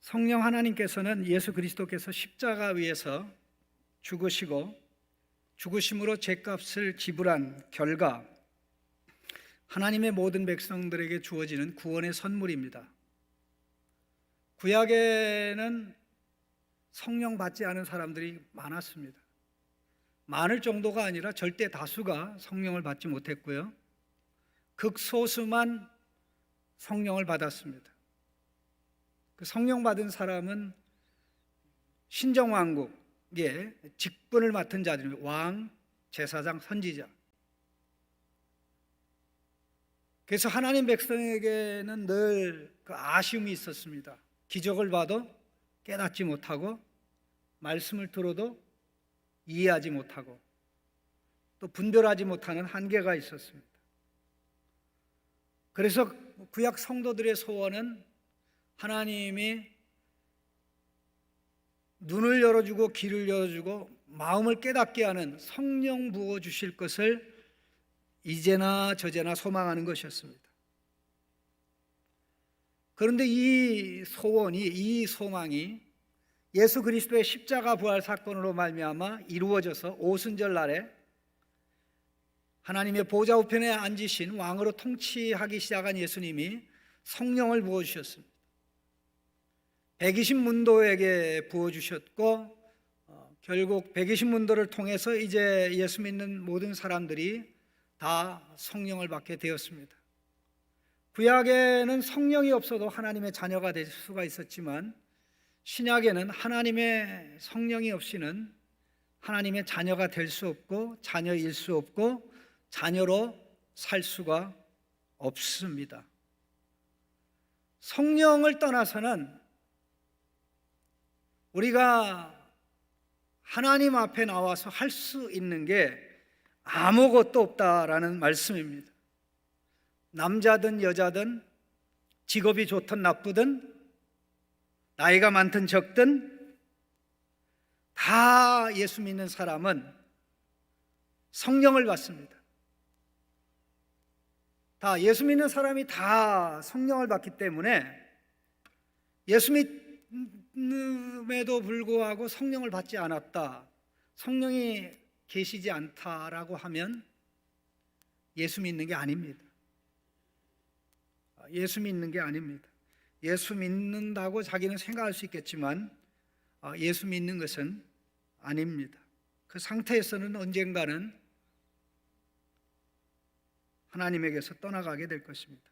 성령 하나님께서는 예수 그리스도께서 십자가 위에서 죽으시고 죽으심으로 죄값을 지불한 결과 하나님의 모든 백성들에게 주어지는 구원의 선물입니다. 구약에는 성령 받지 않은 사람들이 많았습니다. 많을 정도가 아니라 절대 다수가 성령을 받지 못했고요, 극소수만 성령을 받았습니다. 그 성령 받은 사람은 신정왕국의 직분을 맡은 자들입니다. 왕, 제사장, 선지자. 그래서 하나님 백성에게는 늘 그 아쉬움이 있었습니다. 기적을 봐도 깨닫지 못하고, 말씀을 들어도 이해하지 못하고, 또 분별하지 못하는 한계가 있었습니다. 그래서 구약 성도들의 소원은 하나님이 눈을 열어주고 귀를 열어주고 마음을 깨닫게 하는 성령 부어주실 것을 이제나 저제나 소망하는 것이었습니다. 그런데 이 소원이, 이 소망이 예수 그리스도의 십자가 부활 사건으로 말미암아 이루어져서 오순절 날에 하나님의 보좌 우편에 앉으신 왕으로 통치하기 시작한 예수님이 성령을 부어주셨습니다. 120문도에게 부어주셨고, 결국 120문도를 통해서 이제 예수 믿는 모든 사람들이 다 성령을 받게 되었습니다. 구약에는 성령이 없어도 하나님의 자녀가 될 수가 있었지만, 신약에는 하나님의 성령이 없이는 하나님의 자녀가 될 수 없고, 자녀일 수 없고, 자녀로 살 수가 없습니다. 성령을 떠나서는 우리가 하나님 앞에 나와서 할 수 있는 게 아무것도 없다라는 말씀입니다. 남자든 여자든, 직업이 좋든 나쁘든, 나이가 많든 적든 다 예수 믿는 사람은 성령을 받습니다. 다 예수 믿는 사람이 다 성령을 받기 때문에 예수 믿음에도 불구하고 성령을 받지 않았다, 성령이 계시지 않다라고 하면 예수 믿는 게 아닙니다. 예수 믿는 게 아닙니다. 예수 믿는다고 자기는 생각할 수 있겠지만 예수 믿는 것은 아닙니다. 그 상태에서는 언젠가는 하나님에게서 떠나가게 될 것입니다.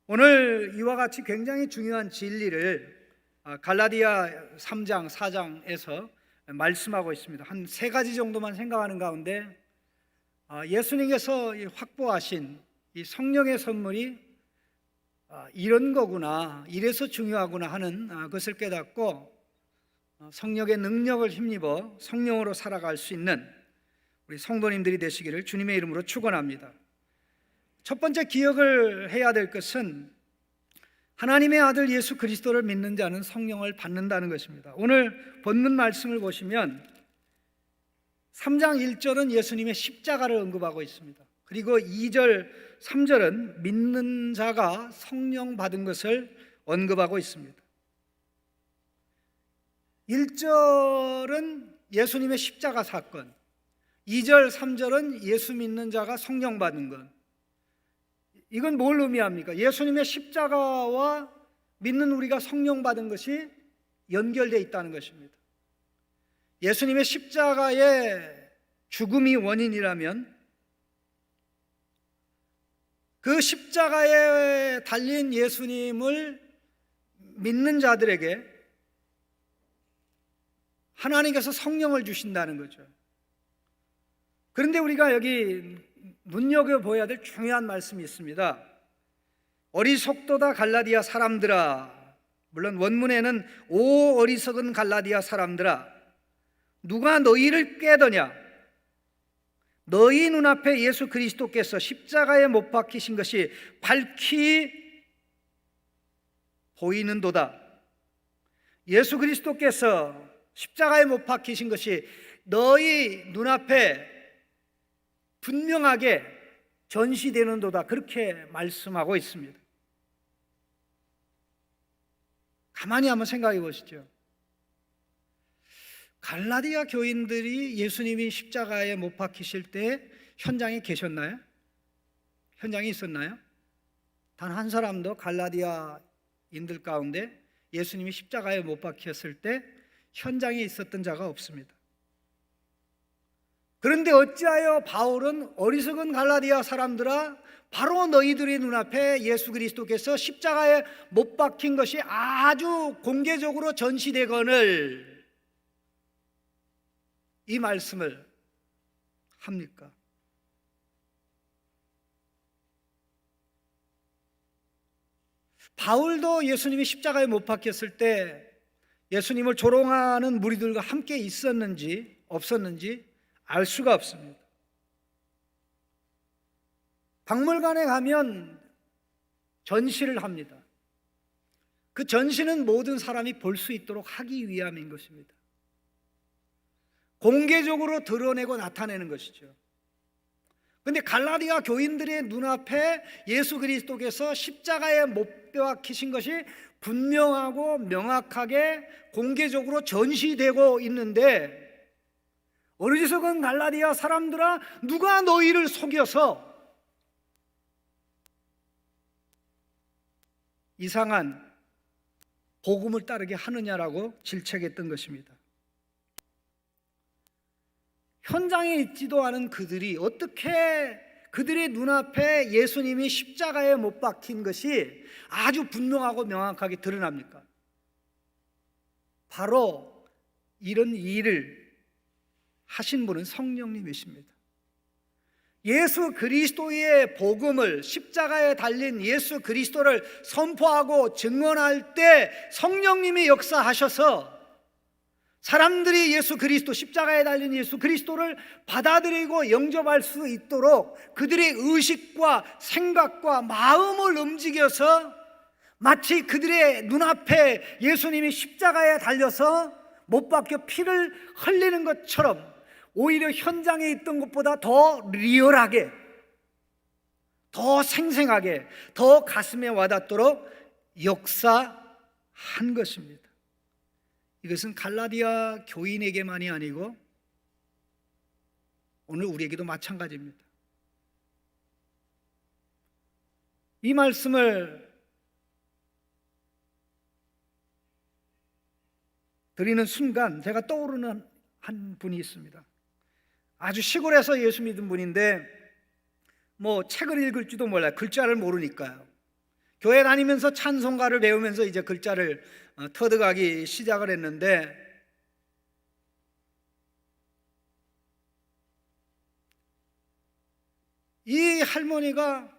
오늘 이와 같이 굉장히 중요한 진리를 갈라디아 3장, 4장에서 말씀하고 있습니다. 한 3가지 정도만 생각하는 가운데 예수님께서 확보하신 이 성령의 선물이 이런 거구나, 이래서 중요하구나 하는 것을 깨닫고 성령의 능력을 힘입어 성령으로 살아갈 수 있는 우리 성도님들이 되시기를 주님의 이름으로 축원합니다. 첫 번째 기억을 해야 될 것은 하나님의 아들 예수 그리스도를 믿는 자는 성령을 받는다는 것입니다. 오늘 본문 말씀을 보시면 3장 1절은 예수님의 십자가를 언급하고 있습니다. 그리고 2절, 3절은 믿는 자가 성령 받은 것을 언급하고 있습니다. 1절은 예수님의 십자가 사건, 2절, 3절은 예수 믿는 자가 성령 받은 것. 이건 뭘 의미합니까? 예수님의 십자가와 믿는 우리가 성령 받은 것이 연결되어 있다는 것입니다. 예수님의 십자가의 죽음이 원인이라면 그 십자가에 달린 예수님을 믿는 자들에게 하나님께서 성령을 주신다는 거죠. 그런데 우리가 여기 눈여겨보아야 될 중요한 말씀이 있습니다. 어리석도다 갈라디아 사람들아, 물론 원문에는 오 어리석은 갈라디아 사람들아, 누가 너희를 꾀더냐? 너희 눈앞에 예수 그리스도께서 십자가에 못 박히신 것이 밝히 보이는도다. 예수 그리스도께서 십자가에 못 박히신 것이 너희 눈앞에 분명하게 전시되는도다, 그렇게 말씀하고 있습니다. 가만히 한번 생각해 보시죠. 갈라디아 교인들이 예수님이 십자가에 못 박히실 때 현장에 계셨나요? 현장에 있었나요? 단 한 사람도 갈라디아인들 가운데 예수님이 십자가에 못 박혔을 때 현장에 있었던 자가 없습니다. 그런데 어찌하여 바울은 어리석은 갈라디아 사람들아, 바로 너희들의 눈앞에 예수 그리스도께서 십자가에 못 박힌 것이 아주 공개적으로 전시되거늘 이 말씀을 합니까? 바울도 예수님이 십자가에 못 박혔을 때 예수님을 조롱하는 무리들과 함께 있었는지 없었는지 알 수가 없습니다. 박물관에 가면 전시를 합니다. 그 전시는 모든 사람이 볼 수 있도록 하기 위함인 것입니다. 공개적으로 드러내고 나타내는 것이죠. 그런데 갈라디아 교인들의 눈앞에 예수 그리스도께서 십자가에 못 박히신 것이 분명하고 명확하게 공개적으로 전시되고 있는데, 어리석은 갈라디아 사람들아, 누가 너희를 속여서 이상한 복음을 따르게 하느냐라고 질책했던 것입니다. 현장에 있지도 않은 그들이 어떻게 그들의 눈앞에 예수님이 십자가에 못 박힌 것이 아주 분명하고 명확하게 드러납니까? 바로 이런 일을 하신 분은 성령님이십니다. 예수 그리스도의 복음을, 십자가에 달린 예수 그리스도를 선포하고 증언할 때 성령님이 역사하셔서 사람들이 예수 그리스도, 십자가에 달린 예수 그리스도를 받아들이고 영접할 수 있도록 그들의 의식과 생각과 마음을 움직여서 마치 그들의 눈앞에 예수님이 십자가에 달려서 못 박혀 피를 흘리는 것처럼 오히려 현장에 있던 것보다 더 리얼하게, 더 생생하게, 더 가슴에 와닿도록 역사한 것입니다. 이것은 갈라디아 교인에게만이 아니고 오늘 우리에게도 마찬가지입니다. 이 말씀을 드리는 순간 제가 떠오르는 한 분이 있습니다. 아주 시골에서 예수 믿은 분인데 뭐 책을 읽을지도 몰라요. 글자를 모르니까요. 교회 다니면서 찬송가를 배우면서 이제 글자를 터득하기 시작을 했는데, 이 할머니가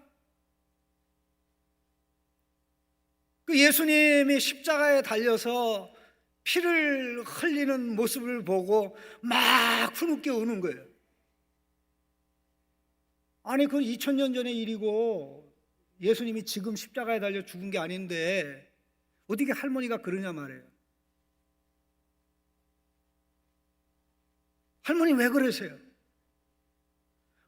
그 예수님이 십자가에 달려서 피를 흘리는 모습을 보고 막 흐느껴 우는 거예요. 아니, 그 2000년 전의 일이고 예수님이 지금 십자가에 달려 죽은 게 아닌데 어떻게 할머니가 그러냐 말이에요. 할머니 왜 그러세요?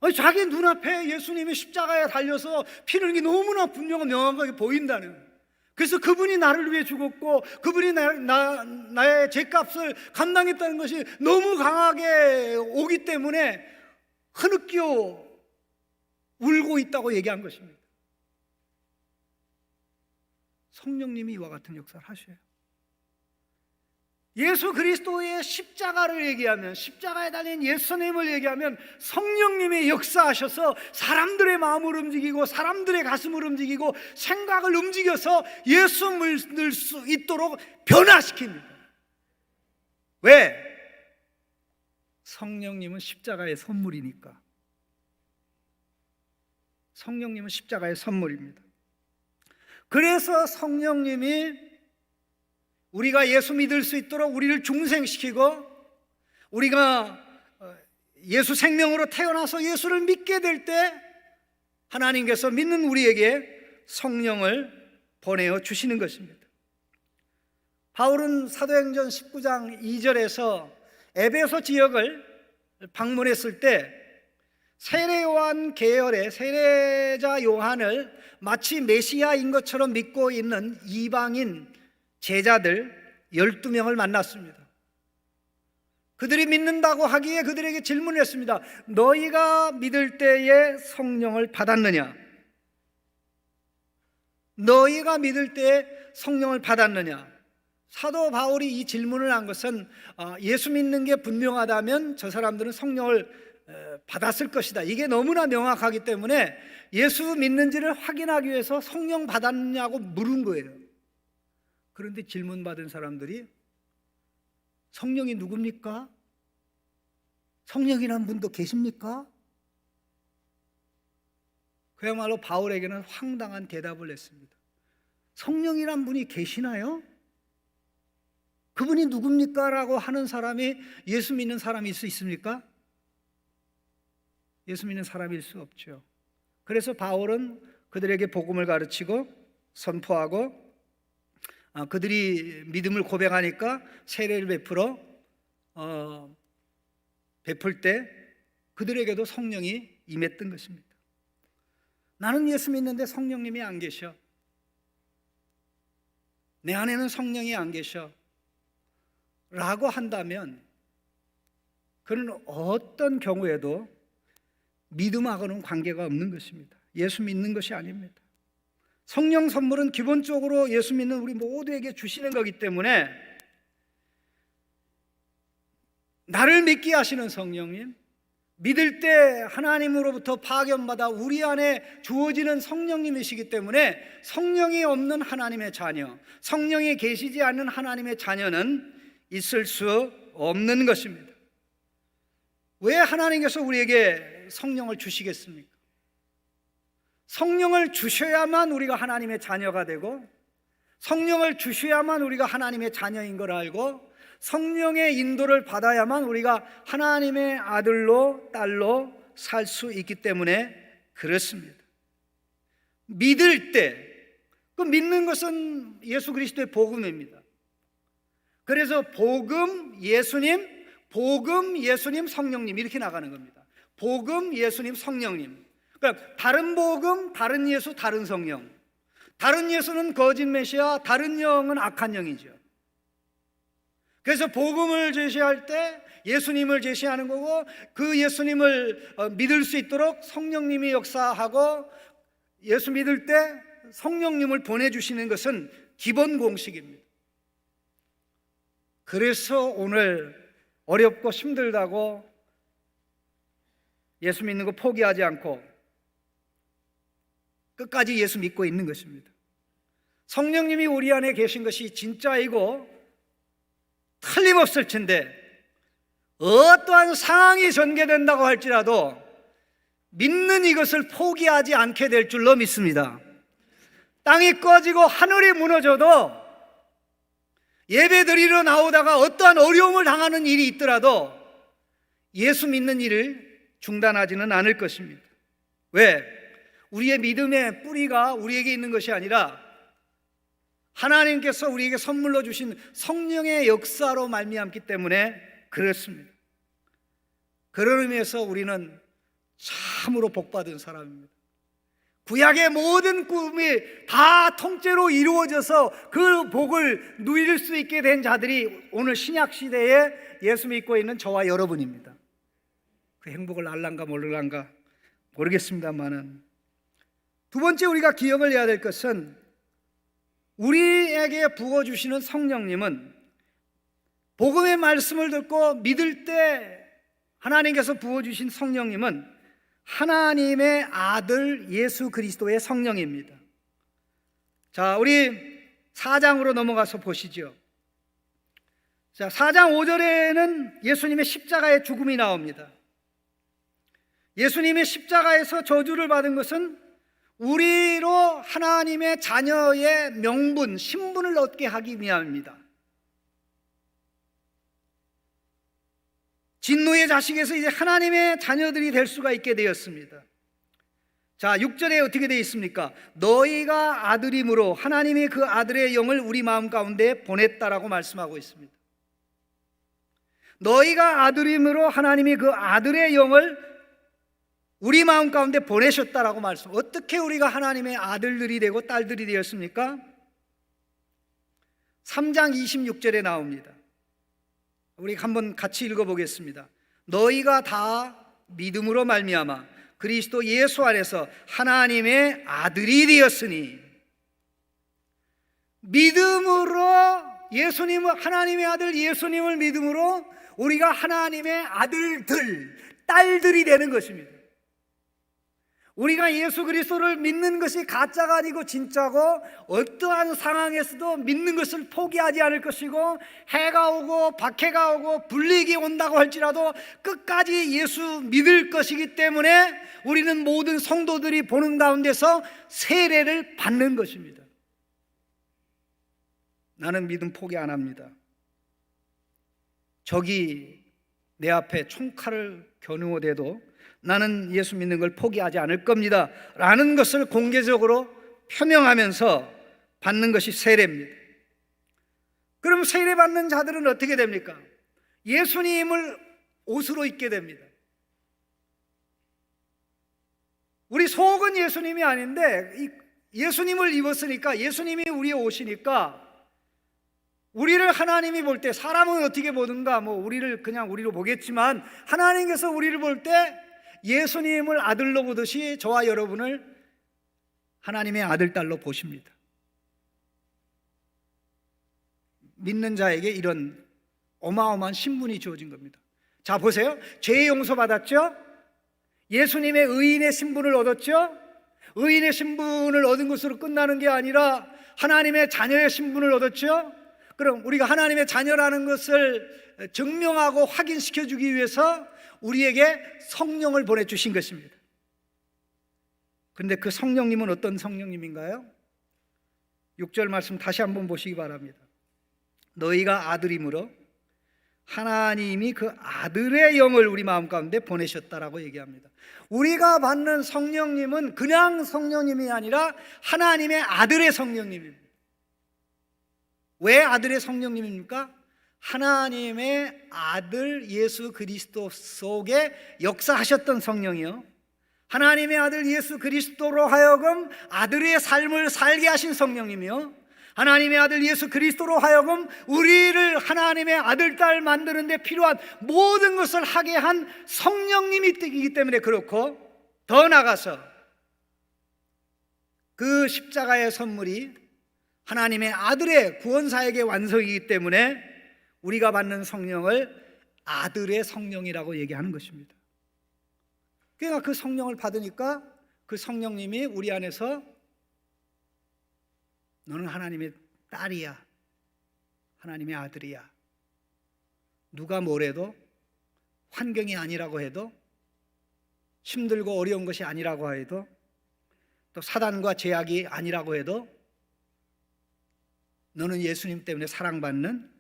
아니, 자기 눈앞에 예수님이 십자가에 달려서 피 흘린 게 너무나 분명하고 명확하게 보인다는, 그래서 그분이 나를 위해 죽었고 그분이 나의 죄값을 감당했다는 것이 너무 강하게 오기 때문에 흐느껴 울고 있다고 얘기한 것입니다. 성령님이 이와 같은 역사를 하셔요. 예수 그리스도의 십자가를 얘기하면, 십자가에 달린 예수님을 얘기하면 성령님이 역사하셔서 사람들의 마음을 움직이고 사람들의 가슴을 움직이고 생각을 움직여서 예수 믿을 수 있도록 변화시킵니다. 왜? 성령님은 십자가의 선물이니까. 성령님은 십자가의 선물입니다. 그래서 성령님이 우리가 예수 믿을 수 있도록 우리를 중생시키고, 우리가 예수 생명으로 태어나서 예수를 믿게 될 때 하나님께서 믿는 우리에게 성령을 보내어 주시는 것입니다. 바울은 사도행전 19장 2절에서 에베소 지역을 방문했을 때 세례 요한 계열의 세례자 요한을 마치 메시아인 것처럼 믿고 있는 이방인 제자들 12명을 만났습니다. 그들이 믿는다고 하기에 그들에게 질문을 했습니다. 너희가 믿을 때에 성령을 받았느냐? 너희가 믿을 때에 성령을 받았느냐? 사도 바울이 이 질문을 한 것은 예수 믿는 게 분명하다면 저 사람들은 성령을 받았을 것이다. 이게 너무나 명확하기 때문에 예수 믿는지를 확인하기 위해서 성령 받았냐고 물은 거예요. 그런데 질문받은 사람들이 성령이 누굽니까? 성령이라는 분도 계십니까? 그야말로 바울에게는 황당한 대답을 했습니다. 성령이란 분이 계시나요? 그분이 누굽니까? 라고 하는 사람이 예수 믿는 사람일 수 있습니까? 예수 믿는 사람일 수 없죠. 그래서 바울은 그들에게 복음을 가르치고 선포하고 그들이 믿음을 고백하니까 세례를 베풀 때 그들에게도 성령이 임했던 것입니다. 나는 예수 믿는데 성령님이 안 계셔. 내 안에는 성령이 안 계셔 라고 한다면 그는 어떤 경우에도 믿음하고는 관계가 없는 것입니다. 예수 믿는 것이 아닙니다. 성령 선물은 기본적으로 예수 믿는 우리 모두에게 주시는 거기 때문에 나를 믿게 하시는 성령님, 믿을 때 하나님으로부터 파견받아 우리 안에 주어지는 성령님이시기 때문에 성령이 없는 하나님의 자녀, 성령이 계시지 않는 하나님의 자녀는 있을 수 없는 것입니다. 왜 하나님께서 우리에게 성령을 주시겠습니까? 성령을 주셔야만 우리가 하나님의 자녀가 되고 성령을 주셔야만 우리가 하나님의 자녀인 걸 알고 성령의 인도를 받아야만 우리가 하나님의 아들로 딸로 살 수 있기 때문에 그렇습니다. 믿을 때 그 믿는 것은 예수 그리스도의 복음입니다. 그래서 복음, 예수님, 성령님 이렇게 나가는 겁니다. 복음, 예수님, 성령님. 그러니까 다른 복음, 다른 예수, 다른 성령. 다른 예수는 거짓 메시아, 다른 영은 악한 영이죠. 그래서 복음을 제시할 때 예수님을 제시하는 거고 그 예수님을 믿을 수 있도록 성령님이 역사하고 예수 믿을 때 성령님을 보내주시는 것은 기본 공식입니다. 그래서 오늘 어렵고 힘들다고 예수 믿는 거 포기하지 않고 끝까지 예수 믿고 있는 것입니다. 성령님이 우리 안에 계신 것이 진짜이고 틀림없을 텐데 어떠한 상황이 전개된다고 할지라도 믿는 이것을 포기하지 않게 될 줄로 믿습니다. 땅이 꺼지고 하늘이 무너져도 예배 드리러 나오다가 어떠한 어려움을 당하는 일이 있더라도 예수 믿는 일을 중단하지는 않을 것입니다. 왜? 우리의 믿음의 뿌리가 우리에게 있는 것이 아니라 하나님께서 우리에게 선물로 주신 성령의 역사로 말미암기 때문에 그렇습니다. 그런 의미에서 우리는 참으로 복받은 사람입니다. 구약의 모든 꿈이 다 통째로 이루어져서 그 복을 누릴 수 있게 된 자들이 오늘 신약 시대에 예수 믿고 있는 저와 여러분입니다. 그 행복을 알란가 모를란가 모르겠습니다만은 두 번째 우리가 기억을 해야 될 것은 우리에게 부어주시는 성령님은 복음의 말씀을 듣고 믿을 때 하나님께서 부어주신 성령님은 하나님의 아들 예수 그리스도의 성령입니다. 자, 우리 4장으로 넘어가서 보시죠. 자, 4장 5절에는 예수님의 십자가의 죽음이 나옵니다. 예수님의 십자가에서 저주를 받은 것은 우리로 하나님의 자녀의 명분, 신분을 얻게 하기 위함입니다. 진노의 자식에서 이제 하나님의 자녀들이 될 수가 있게 되었습니다. 자, 6절에 어떻게 되어 있습니까? 너희가 아들임으로 하나님이 그 아들의 영을 우리 마음 가운데 보냈다라고 말씀하고 있습니다. 너희가 아들임으로 하나님이 그 아들의 영을 우리 마음 가운데 보내셨다라고 말씀. 어떻게 우리가 하나님의 아들들이 되고 딸들이 되었습니까? 3장 26절에 나옵니다. 우리 한번 같이 읽어보겠습니다. 너희가 다 믿음으로 말미암아 그리스도 예수 안에서 하나님의 아들이 되었으니, 믿음으로 예수님을, 하나님의 아들 예수님을 믿음으로 우리가 하나님의 아들들, 딸들이 되는 것입니다. 우리가 예수 그리스도를 믿는 것이 가짜가 아니고 진짜고, 어떠한 상황에서도 믿는 것을 포기하지 않을 것이고, 해가 오고 박해가 오고 불이익이 온다고 할지라도 끝까지 예수 믿을 것이기 때문에 우리는 모든 성도들이 보는 가운데서 세례를 받는 것입니다. 나는 믿음 포기 안 합니다. 적이 내 앞에 총칼을 겨누어대도 나는 예수 믿는 걸 포기하지 않을 겁니다 라는 것을 공개적으로 표명하면서 받는 것이 세례입니다. 그럼 세례 받는 자들은 어떻게 됩니까? 예수님을 옷으로 입게 됩니다. 우리 속은 예수님이 아닌데 예수님을 입었으니까, 예수님이 우리의 옷이니까, 우리를 하나님이 볼 때, 사람은 어떻게 보든가 우리를 그냥 우리로 보겠지만, 하나님께서 우리를 볼 때 예수님을 아들로 보듯이 저와 여러분을 하나님의 아들, 딸로 보십니다. 믿는 자에게 이런 어마어마한 신분이 주어진 겁니다. 자, 보세요. 죄 용서 받았죠? 예수님의 의인의 신분을 얻었죠? 의인의 신분을 얻은 것으로 끝나는 게 아니라 하나님의 자녀의 신분을 얻었죠? 그럼 우리가 하나님의 자녀라는 것을 증명하고 확인시켜 주기 위해서 우리에게 성령을 보내주신 것입니다. 그런데 그 성령님은 어떤 성령님인가요? 6절 말씀 다시 한번 보시기 바랍니다. 너희가 아들이므로 하나님이 그 아들의 영을 우리 마음 가운데 보내셨다라고 얘기합니다. 우리가 받는 성령님은 그냥 성령님이 아니라 하나님의 아들의 성령님입니다. 왜 아들의 성령님입니까? 하나님의 아들 예수 그리스도 속에 역사하셨던 성령이요, 하나님의 아들 예수 그리스도로 하여금 아들의 삶을 살게 하신 성령님이요, 하나님의 아들 예수 그리스도로 하여금 우리를 하나님의 아들, 딸 만드는 데 필요한 모든 것을 하게 한 성령님이기 때문에 그렇고, 더 나아가서 그 십자가의 선물이 하나님의 아들의 구원사역의 완성이기 때문에 우리가 받는 성령을 아들의 성령이라고 얘기하는 것입니다. 그러니까 그 성령을 받으니까 그 성령님이 우리 안에서 너는 하나님의 딸이야, 하나님의 아들이야. 누가 뭐래도, 환경이 아니라고 해도, 힘들고 어려운 것이 아니라고 해도, 또 사단과 제약이 아니라고 해도 너는 예수님 때문에 사랑받는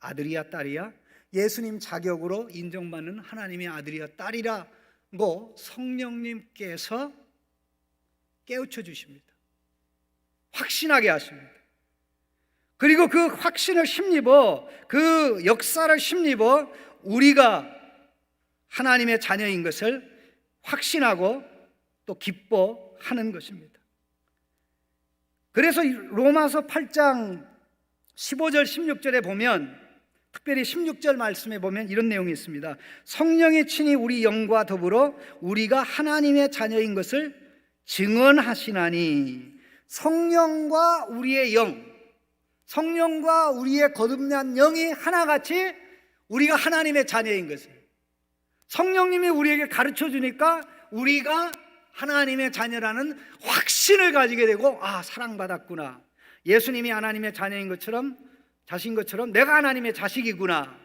아들이야, 딸이야, 예수님 자격으로 인정받는 하나님의 아들이야, 딸이라고 성령님께서 깨우쳐 주십니다. 확신하게 하십니다. 그리고 그 확신을 힘입어, 그 역사를 힘입어 우리가 하나님의 자녀인 것을 확신하고 또 기뻐하는 것입니다. 그래서 로마서 8장 15절 16절에 보면, 특별히 16절 말씀에 보면 이런 내용이 있습니다. 성령이 친히 우리 영과 더불어 우리가 하나님의 자녀인 것을 증언하시나니, 성령과 우리의 영, 성령과 우리의 거듭난 영이 하나같이 우리가 하나님의 자녀인 것을, 성령님이 우리에게 가르쳐 주니까 우리가 하나님의 자녀라는 확신을 가지게 되고, 아, 사랑받았구나, 예수님이 하나님의 자녀인 것처럼, 자신 것처럼 내가 하나님의 자식이구나,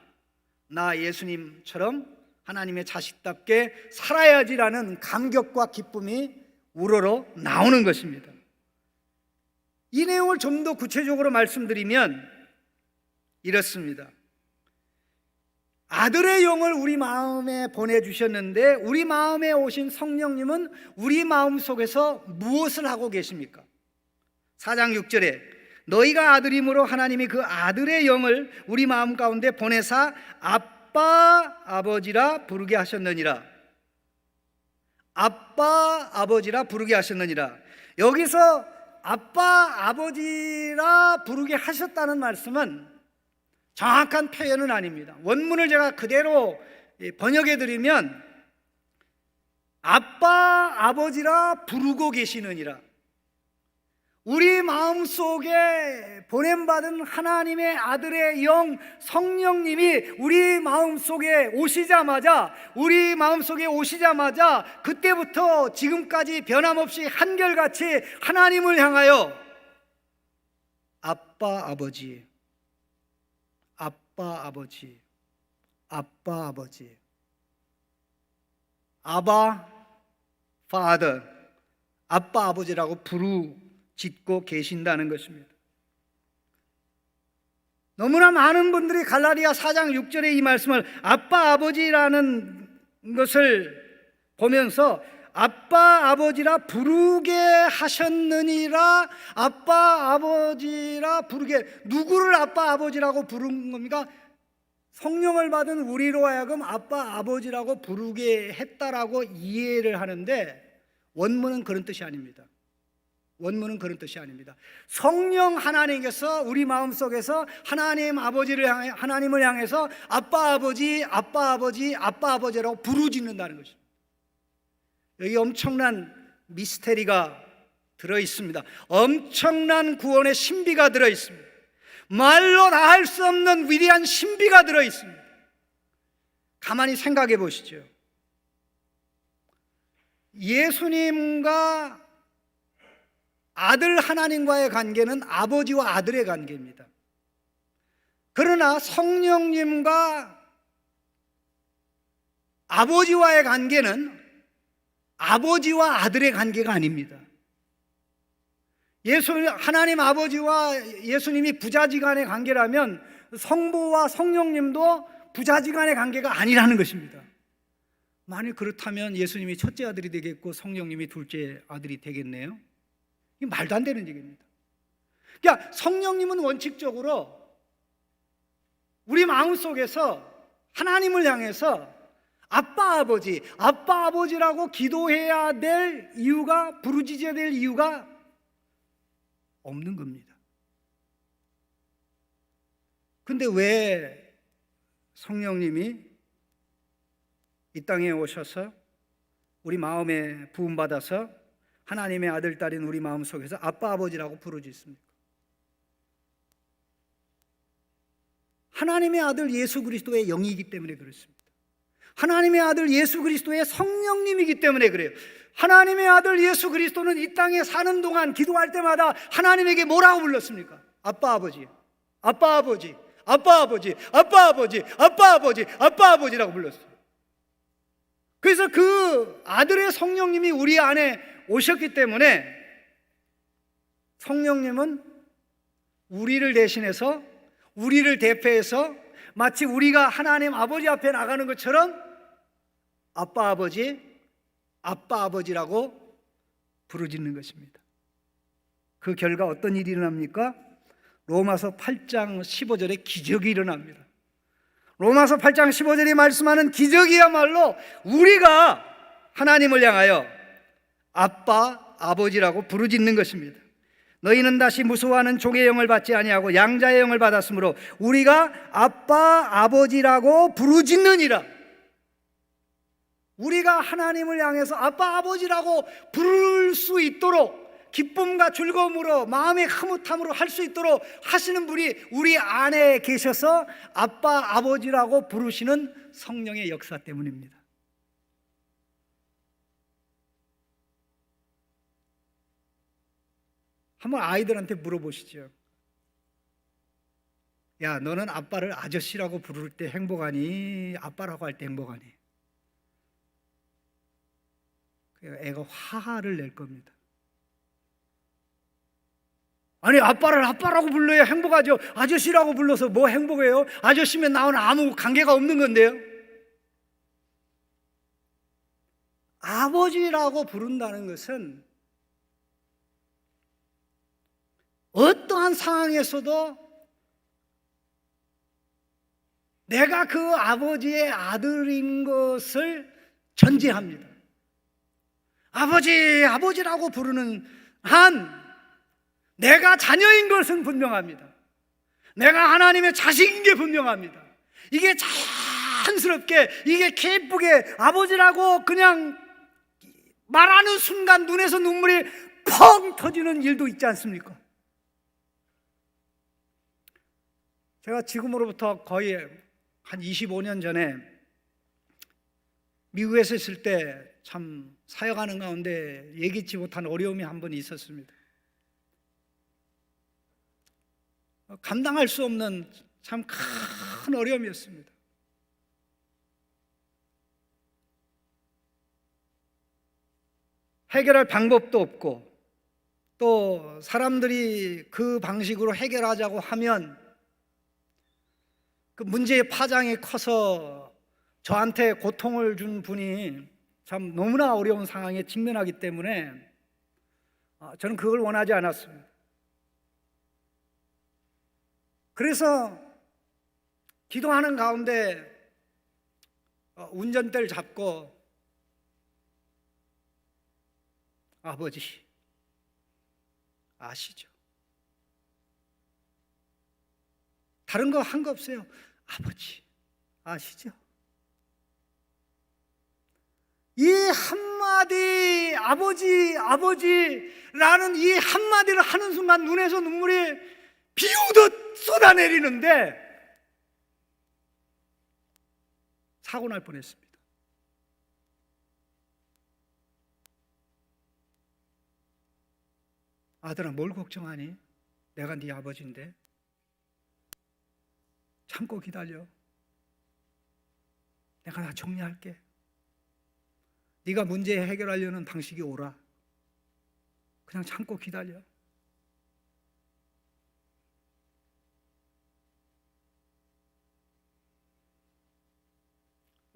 나 예수님처럼 하나님의 자식답게 살아야지라는 감격과 기쁨이 우러러 나오는 것입니다. 이 내용을 좀 더 구체적으로 말씀드리면 이렇습니다. 아들의 영을 우리 마음에 보내주셨는데, 우리 마음에 오신 성령님은 우리 마음 속에서 무엇을 하고 계십니까? 4장 6절에 너희가 아들이므로 하나님이 그 아들의 영을 우리 마음 가운데 보내사 아빠 아버지라 부르게 하셨느니라. 아빠 아버지라 부르게 하셨느니라. 여기서 아빠, 아버지라 부르게 하셨다는 말씀은 정확한 표현은 아닙니다. 원문을 제가 그대로 번역해 드리면 아빠, 아버지라 부르고 계시느니라. 우리 마음속에 보냄받은 하나님의 아들의 영 성령님이 우리 마음속에 오시자마자 그때부터 지금까지 변함없이 한결같이 하나님을 향하여 아빠, 아버지, 아빠, 아버지, 아빠, 아버지, 아바, 파더, 아빠, 아버지라고 부르짖고 계신다는 것입니다. 너무나 많은 분들이 갈라디아 4장 6절의 이 말씀을 아빠, 아버지라는 것을 보면서 아빠, 아버지라 부르게 하셨느니라. 아빠, 아버지라 부르게, 누구를 아빠, 아버지라고 부른 겁니까? 성령을 받은 우리로 하여금 아빠, 아버지라고 부르게 했다라고 이해를 하는데 원문은 그런 뜻이 아닙니다. 원문은 그런 뜻이 아닙니다. 성령 하나님께서 우리 마음속에서 하나님 아버지를 향해, 하나님을 향해서 아빠, 아버지, 아빠, 아버지, 아빠, 아버지라고 부르짖는다는 것입니다. 여기 엄청난 미스테리가 들어있습니다. 엄청난 구원의 신비가 들어있습니다. 말로 다 할 수 없는 위대한 신비가 들어있습니다. 가만히 생각해 보시죠. 예수님과 아들 하나님과의 관계는 아버지와 아들의 관계입니다. 그러나 성령님과 아버지와의 관계는 아버지와 아들의 관계가 아닙니다. 하나님 아버지와 예수님이 부자지간의 관계라면 성부와 성령님도 부자지간의 관계가 아니라는 것입니다. 만일 그렇다면 예수님이 첫째 아들이 되겠고 성령님이 둘째 아들이 되겠네요. 이 말도 안 되는 얘기입니다. 그러니까 성령님은 원칙적으로 우리 마음속에서 하나님을 향해서 아빠, 아버지, 아빠, 아버지라고 기도해야 될 이유가, 부르짖어야 될 이유가 없는 겁니다. 근데 왜 성령님이 이 땅에 오셔서 우리 마음에 부음받아서 하나님의 아들, 딸인 우리 마음속에서 아빠, 아버지라고 부르짖습니까? 하나님의 아들 예수 그리스도의 영이기 때문에 그렇습니다. 하나님의 아들 예수 그리스도의 성령님이기 때문에 그래요. 하나님의 아들 예수 그리스도는 이 땅에 사는 동안 기도할 때마다 하나님에게 뭐라고 불렀습니까? 아빠, 아버지, 아빠, 아버지, 아빠, 아버지, 아빠, 아버지, 아빠, 아버지, 아빠, 아버지라고 불렀어요. 그래서 그 아들의 성령님이 우리 안에 오셨기 때문에 성령님은 우리를 대신해서, 우리를 대표해서 마치 우리가 하나님 아버지 앞에 나가는 것처럼 아빠, 아버지, 아빠, 아버지라고 부르짖는 것입니다. 그 결과 어떤 일이 일어납니까? 로마서 8장 15절에 기적이 일어납니다. 로마서 8장 15절이 말씀하는 기적이야말로 우리가 하나님을 향하여 아빠, 아버지라고 부르짖는 것입니다. 너희는 다시 무수하는 종의 영을 받지 아니하고 양자의 영을 받았으므로 우리가 아빠, 아버지라고 부르짖느니라. 우리가 하나님을 향해서 아빠, 아버지라고 부를 수 있도록 기쁨과 즐거움으로 마음의 흐뭇함으로 할 수 있도록 하시는 분이 우리 안에 계셔서 아빠, 아버지라고 부르시는 성령의 역사 때문입니다. 한번 아이들한테 물어보시죠. 야, 너는 아빠를 아저씨라고 부를 때 행복하니? 아빠라고 할 때 행복하니? 애가 화를 낼 겁니다. 아니, 아빠를 아빠라고 불러야 행복하죠. 아저씨라고 불러서 뭐 행복해요? 아저씨면 나와는 아무 관계가 없는 건데요. 아버지라고 부른다는 것은 어떠한 상황에서도 내가 그 아버지의 아들인 것을 전제합니다. 아버지, 아버지라고 부르는 한 내가 자녀인 것은 분명합니다. 내가 하나님의 자식인 게 분명합니다. 이게 자연스럽게, 이게 기쁘게 아버지라고 그냥 말하는 순간 눈에서 눈물이 펑 터지는 일도 있지 않습니까? 제가 지금으로부터 거의 한 25년 전에 미국에서 있을 때 참 사역하는 가운데 예기치 못한 어려움이 한 번 있었습니다. 감당할 수 없는 참 큰 어려움이었습니다. 해결할 방법도 없고, 또 사람들이 그 방식으로 해결하자고 하면 그 문제의 파장이 커서 저한테 고통을 준 분이 참 너무나 어려운 상황에 직면하기 때문에 저는 그걸 원하지 않았습니다. 그래서 기도하는 가운데 운전대를 잡고, 아버지 아시죠? 다른 거 한 거 없어요. 아버지 아시죠? 이 한마디 아버지 아버지라는 이 한마디를 하는 순간 눈에서 눈물이 비오듯 쏟아내리는데 사고 날 뻔했습니다. 아들아, 뭘 걱정하니? 내가 네 아버지인데. 참고 기다려. 내가 다 정리할게. 네가 문제 해결하려는 방식이 옳아. 그냥 참고 기다려.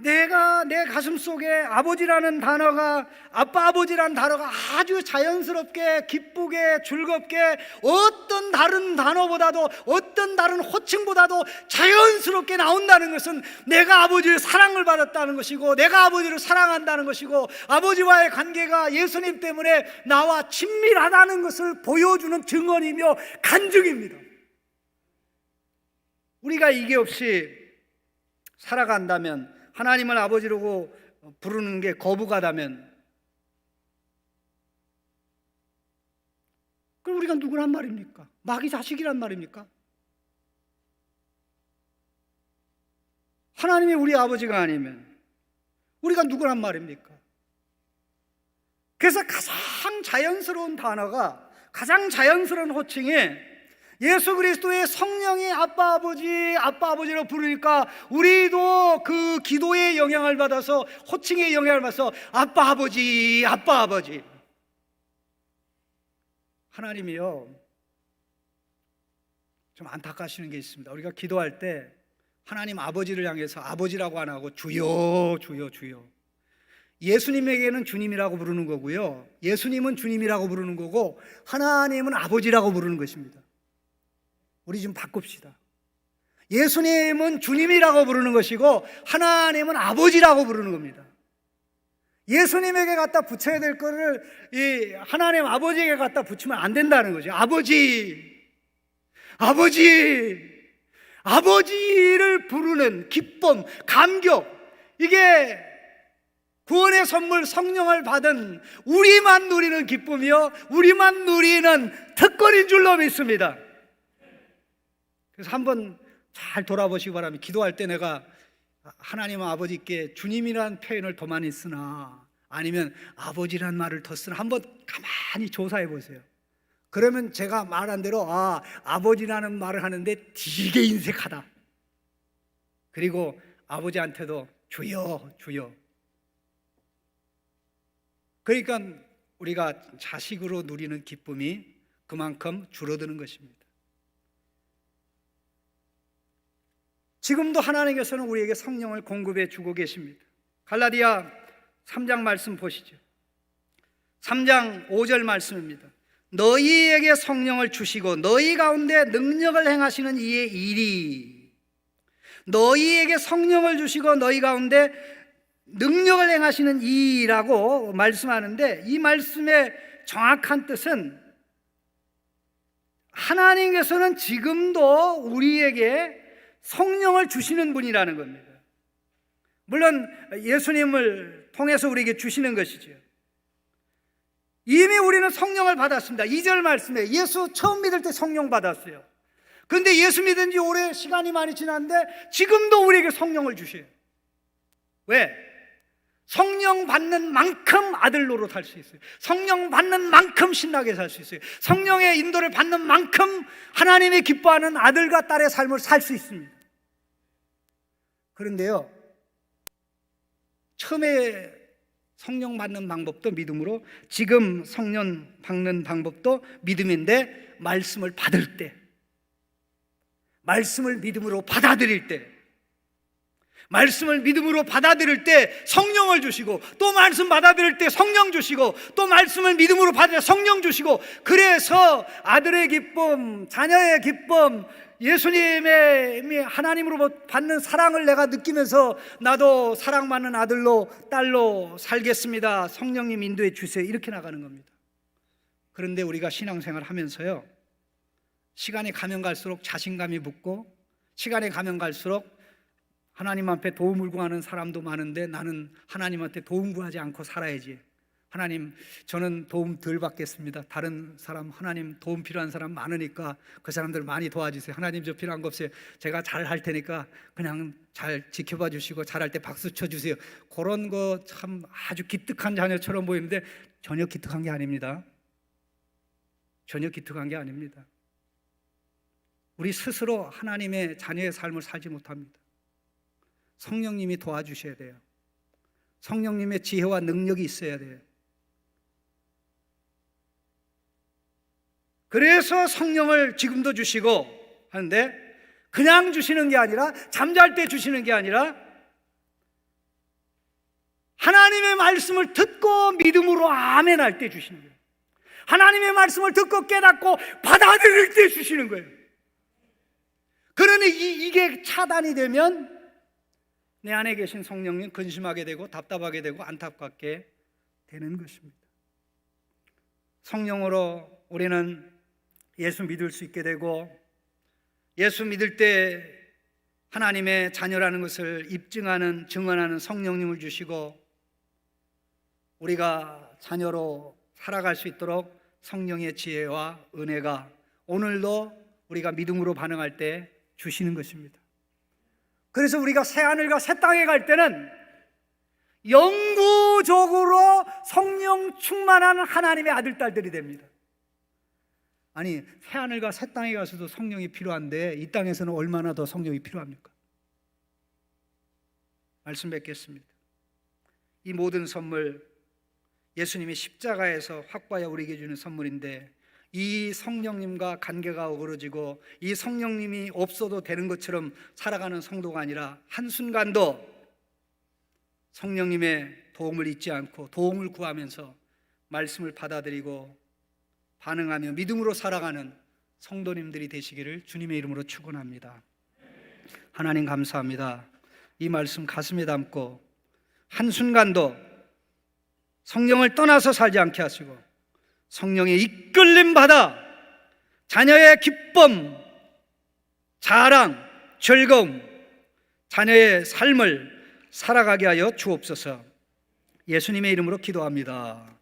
내가 내 가슴 속에 아버지라는 단어가, 아빠 아버지라는 단어가 아주 자연스럽게 기쁘게 즐겁게 어떤 다른 단어보다도, 어떤 다른 호칭보다도 자연스럽게 나온다는 것은 내가 아버지의 사랑을 받았다는 것이고, 내가 아버지를 사랑한다는 것이고, 아버지와의 관계가 예수님 때문에 나와 친밀하다는 것을 보여주는 증언이며 간증입니다. 우리가 이게 없이 살아간다면, 하나님을 아버지라고 부르는 게 거부가다면, 그럼 우리가 누구란 말입니까? 마귀 자식이란 말입니까? 하나님이 우리 아버지가 아니면 우리가 누구란 말입니까? 그래서 가장 자연스러운 단어가, 가장 자연스러운 호칭이 예수 그리스도의 성령이 아빠 아버지로 부르니까 우리도 그 기도의 영향을 받아서, 호칭의 영향을 받아서 아빠 아버지. 하나님이요, 좀 안타까우시는 게 있습니다. 우리가 기도할 때 하나님 아버지를 향해서 아버지라고 안 하고 주여. 예수님에게는 주님이라고 부르는 거고요, 예수님은 주님이라고 부르는 거고, 하나님은 아버지라고 부르는 것입니다. 우리 좀 바꿉시다. 예수님은 주님이라고 부르는 것이고 하나님은 아버지라고 부르는 겁니다. 예수님에게 갖다 붙여야 될 거를 이 하나님 아버지에게 갖다 붙이면 안 된다는 거죠. 아버지를 부르는 기쁨, 감격, 이게 구원의 선물 성령을 받은 우리만 누리는 기쁨이요, 우리만 누리는 특권인 줄로 믿습니다. 그래서 한번 잘 돌아보시기 바랍니다. 기도할 때 내가 하나님 아버지께 주님이라는 표현을 더 많이 쓰나, 아니면 아버지란 말을 더 쓰나, 한번 가만히 조사해 보세요. 그러면 제가 말한 대로 아버지라는 말을 하는데 되게 인색하다. 그리고 아버지한테도 주여. 그러니까 우리가 자식으로 누리는 기쁨이 그만큼 줄어드는 것입니다. 지금도 하나님께서는 우리에게 성령을 공급해 주고 계십니다. 갈라디아 3장 말씀 보시죠. 3장 5절 말씀입니다. 너희에게 성령을 주시고 너희 가운데 능력을 행하시는 이의 일이, 너희에게 성령을 주시고 너희 가운데 능력을 행하시는 이라고 말씀하는데, 이 말씀의 정확한 뜻은 하나님께서는 지금도 우리에게 성령을 주시는 분이라는 겁니다. 물론 예수님을 통해서 우리에게 주시는 것이죠. 이미 우리는 성령을 받았습니다. 2절 말씀에 예수 처음 믿을 때 성령 받았어요. 그런데 예수 믿은 지 오래 시간이 많이 지났는데 지금도 우리에게 성령을 주셔요. 왜? 성령 받는 만큼 아들 노릇할 수 있어요. 성령 받는 만큼 신나게 살 수 있어요. 성령의 인도를 받는 만큼 하나님이 기뻐하는 아들과 딸의 삶을 살 수 있습니다. 그런데요, 처음에 성령 받는 방법도 믿음으로, 지금 성령 받는 방법도 믿음인데, 말씀을 받을 때, 말씀을 믿음으로 받아들일 때, 말씀을 믿음으로 받아들일 때 성령을 주시고, 또 말씀 받아들일 때 성령 주시고, 또 말씀을 믿음으로 받을 때 성령 주시고, 그래서 아들의 기쁨, 자녀의 기쁨, 예수님의 하나님으로 받는 사랑을 내가 느끼면서 나도 사랑받는 아들로 딸로 살겠습니다, 성령님 인도해 주세요, 이렇게 나가는 겁니다. 그런데 우리가 신앙생활 하면서요, 시간이 가면 갈수록 자신감이 붙고, 시간이 가면 갈수록 하나님 앞에 도움을 구하는 사람도 많은데 나는 하나님한테 도움 구하지 않고 살아야지. 하나님, 저는 도움 덜 받겠습니다. 다른 사람, 하나님 도움 필요한 사람 많으니까 그 사람들 많이 도와주세요. 하나님 저 필요한 거 없어요. 제가 잘 할 테니까 그냥 잘 지켜봐 주시고 잘할 때 박수 쳐주세요. 그런 거 참 아주 기특한 자녀처럼 보이는데 전혀 기특한 게 아닙니다. 전혀 기특한 게 아닙니다. 우리 스스로 하나님의 자녀의 삶을 살지 못합니다. 성령님이 도와주셔야 돼요. 성령님의 지혜와 능력이 있어야 돼요. 그래서 성령을 지금도 주시고 하는데, 그냥 주시는 게 아니라, 잠잘 때 주시는 게 아니라, 하나님의 말씀을 듣고 믿음으로 아멘 할 때 주시는 거예요. 하나님의 말씀을 듣고 깨닫고 받아들일 때 주시는 거예요. 그러니 이게 차단이 되면 내 안에 계신 성령님 근심하게 되고 답답하게 되고 안타깝게 되는 것입니다. 성령으로 우리는 예수 믿을 수 있게 되고, 예수 믿을 때 하나님의 자녀라는 것을 입증하는, 증언하는 성령님을 주시고, 우리가 자녀로 살아갈 수 있도록 성령의 지혜와 은혜가 오늘도 우리가 믿음으로 반응할 때 주시는 것입니다. 그래서 우리가 새하늘과 새 땅에 갈 때는 영구적으로 성령 충만한 하나님의 아들, 딸들이 됩니다. 아니, 새하늘과 새 땅에 가서도 성령이 필요한데 이 땅에서는 얼마나 더 성령이 필요합니까? 말씀 뵙겠습니다. 이 모든 선물, 예수님이 십자가에서 확보하여 우리에게 주는 선물인데, 이 성령님과 관계가 어그러지고 이 성령님이 없어도 되는 것처럼 살아가는 성도가 아니라, 한순간도 성령님의 도움을 잊지 않고 도움을 구하면서 말씀을 받아들이고 반응하며 믿음으로 살아가는 성도님들이 되시기를 주님의 이름으로 축원합니다. 하나님 감사합니다. 이 말씀 가슴에 담고 한순간도 성령을 떠나서 살지 않게 하시고, 성령의 이끌림 받아 자녀의 기쁨, 자랑, 즐거움, 자녀의 삶을 살아가게 하여 주옵소서. 예수님의 이름으로 기도합니다.